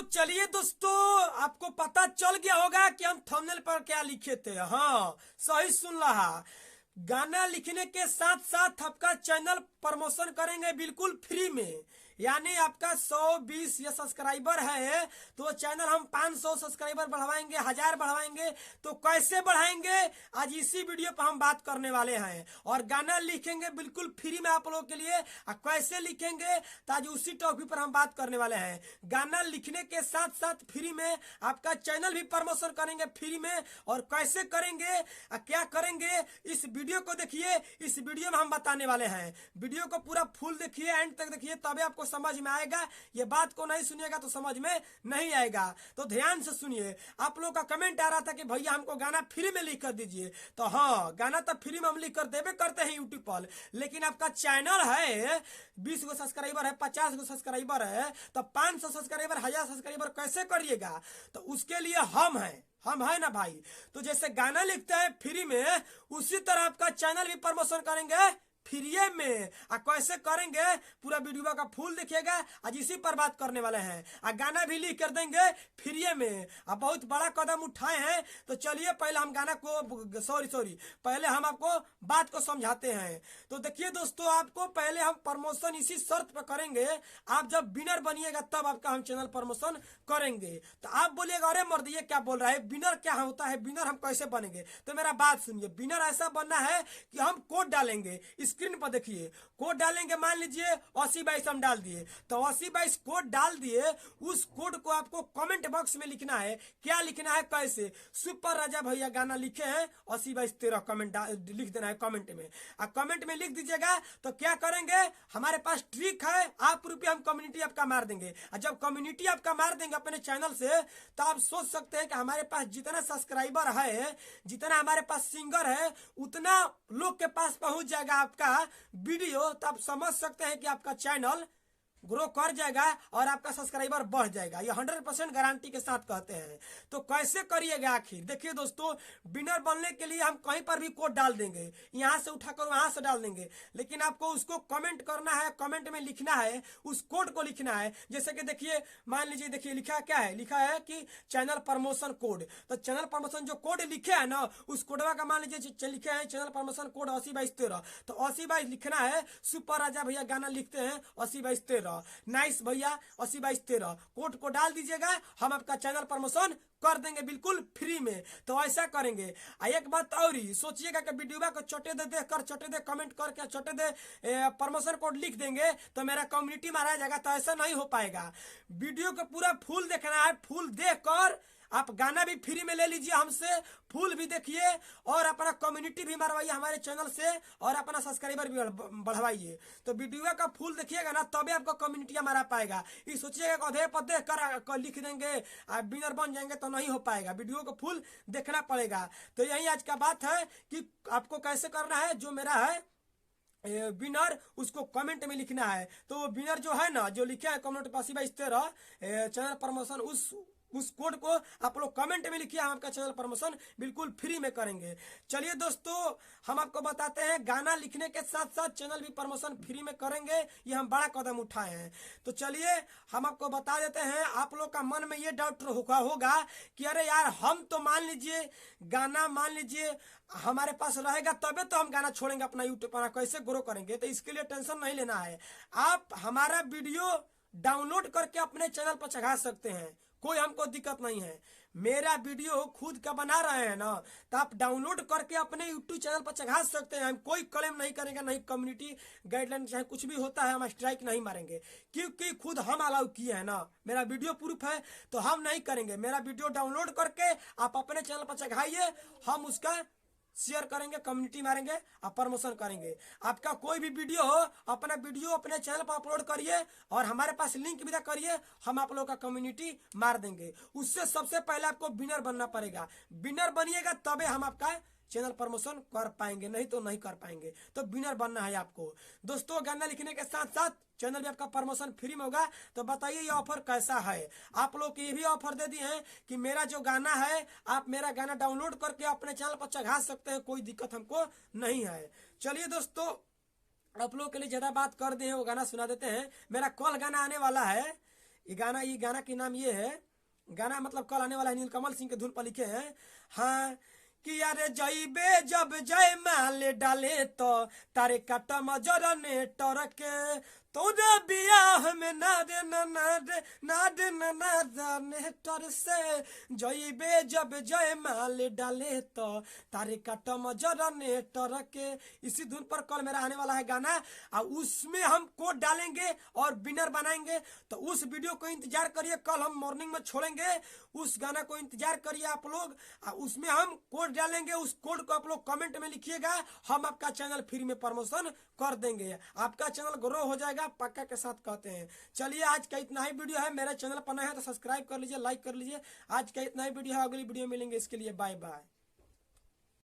तो चलिए दोस्तों, आपको पता चल गया होगा कि हम थंबनेल पर क्या लिखे थे। हाँ, सही सुन रहा। गाना लिखने के साथ साथ आपका चैनल प्रमोशन करेंगे बिल्कुल फ्री में। यानी आपका 120 या सब्सक्राइबर है तो चैनल हम 500 सब्सक्राइबर बढ़वाएंगे, 1000 बढ़वाएंगे। तो कैसे बढ़ाएंगे, आज इसी वीडियो पर हम बात करने वाले हैं। और गाना लिखेंगे बिल्कुल फ्री में आप लोगों के लिए। कैसे लिखेंगे तो आज उसी टॉपिक पर हम बात करने वाले हैं। गाना लिखने के साथ साथ फ्री में आपका चैनल भी प्रमोशन करेंगे फ्री में। और कैसे करेंगे, क्या करेंगे, इस वीडियो को देखिए। इस वीडियो में हम बताने वाले हैं। वीडियो को पूरा फुल देखिए, एंड तक देखिए, तभी आपको समझ में आएगा। ये बात को नहीं सुनिएगा तो समझ में नहीं आएगा। तो ध्यान से सुनिए। आप लोग का कमेंट आ रहा था कि भैया हमको गाना फ्री में लिख कर दीजिए। तो हाँ, गाना तो फ्री में हम लिख कर देवे करते हैं यूट्यूब पर। लेकिन आपका चैनल है 20 गो सब्सक्राइबर है, 50 गो सब्सक्राइबर है, तो 500 सब्सक्राइबर, 1000 सब्सक्राइबर कैसे करिएगा। तो उसके लिए हम है ना भाई। तो जैसे गाना लिखते हैं फ्री में, उसी तरह आपका चैनल भी प्रमोशन करेंगे फ्री में। कैसे करेंगे, पूरा वीडियो का फुल देखिएगा। आज इसी पर बात करने वाले हैं। गाना भी लिख कर देंगे फ्री में। बहुत बड़ा कदम उठाए हैं। तो चलिए पहले हम गाना को पहले हम आपको बात को समझाते हैं। तो देखिए दोस्तों, आपको पहले हम प्रमोशन इसी शर्त पर करेंगे, आप जब विनर बनिएगा तब आपका हम चैनल प्रमोशन करेंगे। तो आप बोलिएगा अरे मर्द ये क्या बोल रहा है, विनर क्या होता है, विनर हम कैसे बनेंगे। तो मेरा बात सुनिए। विनर ऐसा बनना है कि हम कोड डालेंगे, स्क्रीन पर देखिए कोड डालेंगे। मान लीजिए 8022 हम डाल दिए, तो 8022 कोड डाल दिए। उस कोड को आपको कमेंट बॉक्स में लिखना है। क्या लिखना है, कैसे, सुपर राजा भैया गाना लिखे हैं 802213 कमेंट लिख देना है कमेंट में। कमेंट में लिख दीजिएगा। तो क्या करेंगे, हमारे पास ट्रिक है, आप रुपये हम कम्युनिटी आपका मार देंगे। और जब कम्युनिटी आपका मार देंगे अपने चैनल से, तो आप सोच सकते हैं कि हमारे पास जितना सब्सक्राइबर है, जितना हमारे पास सिंगर है, उतना लोग के पास पहुंच जाएगा आपका वीडियो। तो आप समझ सकते हैं कि आपका चैनल ग्रो कर जाएगा और आपका सब्सक्राइबर बढ़ जाएगा। ये 100% गारंटी के साथ कहते हैं। तो कैसे करिएगा आखिर, देखिए दोस्तों, विनर बनने के लिए हम कहीं पर भी कोड डाल देंगे, यहां से उठाकर वहां से डाल देंगे। लेकिन आपको उसको कमेंट करना है, कमेंट में लिखना है, उस कोड को लिखना है। जैसे कि देखिए, मान लीजिए, देखिए लिखा क्या है, लिखा है कि चैनल प्रमोशन कोड। तो चैनल प्रमोशन जो कोड लिखे है ना, उस कोडवा का मान लीजिए लिखे हैं चैनल प्रमोशन कोड 802213। तो 8022 लिखना है। सुपर राजा भैया गाना लिखते हैं 802213, नाइस भैया 802213 कोड को डाल दीजिएगा। हम आपका चैनल प्रमोशन कर देंगे बिल्कुल फ्री में। तो ऐसा करेंगे। एक बात और ही सोचिएगा कि वीडियो को छोटे दे कमेंट करके छोटे दे प्रमोशन कोड लिख देंगे तो मेरा कम्युनिटी मारा जाएगा। तो ऐसा नहीं हो पाएगा। वीडियो को पूरा फुल देखना है। फुल देखकर आप गाना भी फ्री में ले लीजिए हमसे, फुल भी देखिए और अपना कम्युनिटी भी मारवाइए हमारे चैनल से और अपना सब्सक्राइबर भी बढ़वाइए। तो वीडियो का फुल देखिएगा ना, तभी आपको कम्युनिटी मारा पाएगा। ये सोचिएगा अधे पर देख कर लिख देंगे विनर बन जाएंगे, तो नहीं हो पाएगा। वीडियो को फुल देखना पड़ेगा। तो यही आज का बात है कि आपको कैसे करना है। जो मेरा है विनर, उसको कमेंट में लिखना है। तो वो विनर जो है ना, जो लिखे है कमेंट 802213 चैनल प्रमोशन, उस कोड को आप लोग कमेंट में लिखिए। हम आपका चैनल प्रमोशन बिल्कुल फ्री में करेंगे। चलिए दोस्तों, हम आपको बताते हैं गाना लिखने के साथ साथ चैनल भी प्रमोशन फ्री में करेंगे। ये हम बड़ा कदम उठाए हैं। तो चलिए हम आपको बता देते हैं। आप लोग का मन में ये डाउट होगा कि अरे यार, हम तो मान लीजिए गाना, मान लीजिए हमारे पास रहेगा तबे तो हम गाना छोड़ेंगे अपना यूट्यूब पर, कैसे ग्रो करेंगे। तो इसके लिए टेंशन नहीं लेना है। आप हमारा वीडियो डाउनलोड करके अपने चैनल पर चढ़ा सकते हैं, कोई हमको दिक्कत नहीं है। मेरा वीडियो खुद का बना रहे हैं ना, तो आप डाउनलोड करके अपने यूट्यूब चैनल पर चढ़ा सकते हैं। हम कोई क्लेम नहीं करेंगे, नहीं कम्युनिटी गाइडलाइन चाहे कुछ भी होता है, हम स्ट्राइक नहीं मारेंगे, क्योंकि खुद हम अलाउ किए हैं ना। मेरा वीडियो प्रूफ है, तो हम नहीं करेंगे। मेरा वीडियो डाउनलोड करके आप अपने चैनल पर चढ़ाइए, हम उसका शेयर करेंगे, कम्युनिटी मारेंगे और प्रमोशन करेंगे। आपका कोई भी वीडियो हो, अपना वीडियो अपने चैनल पर अपलोड करिए और हमारे पास लिंक विदा करिए, हम आप लोगों का कम्युनिटी मार देंगे। उससे सबसे पहले आपको विनर बनना पड़ेगा। विनर बनिएगा तबे हम आपका चैनल प्रमोशन कर पाएंगे, नहीं तो नहीं कर पाएंगे। तो विनर बनना है आपको। दोस्तों, गाना लिखने के साथ साथ चैनल भी आपका प्रमोशन फ्री में होगा। तो बताइए ये ऑफर कैसा है। आप लोग को ये भी ऑफर दे दिए हैं कि मेरा जो गाना है, आप मेरा गाना डाउनलोड करके अपने चैनल पर चढ़ा सकते हैं, कोई दिक्कत हमको नहीं है। चलिए दोस्तों, आप लोग के लिए ज्यादा बात कर दिए हैं, वो गाना सुना देते हैं। मेरा कल गाना आने वाला है, ये गाना के नाम ये है, गाना मतलब कल आने वाला है, नीलकमल सिंह के धुन पर लिखे हैं। हाँ कि यारे जइबे जब जय माले डाले तो तारे काटा मजर ने टरके तोरे बियाह में नेटर से जइबे जब जय माले डाले तो तारे काटा मजर ने टरके। इसी धुन पर कल मेरा आने वाला है गाना, और उसमें हम कोड डालेंगे और विनर बनाएंगे। तो उस वीडियो को इंतजार करिए, कल हम मॉर्निंग में छोड़ेंगे, उस गाना को इंतजार करिए आप लोग। उसमें हम कोड डालेंगे, उस कोड को आप लोग कमेंट में लिखिएगा, हम आपका चैनल फ्री में प्रमोशन कर देंगे, आपका चैनल ग्रो हो जाएगा, पक्का के साथ कहते हैं। चलिए आज का इतना ही वीडियो है, मेरा चैनल पर नया है तो सब्सक्राइब कर लीजिए, लाइक कर लीजिए। आज का इतना ही वीडियो है, अगली वीडियो मिलेंगे, इसके लिए बाय बाय।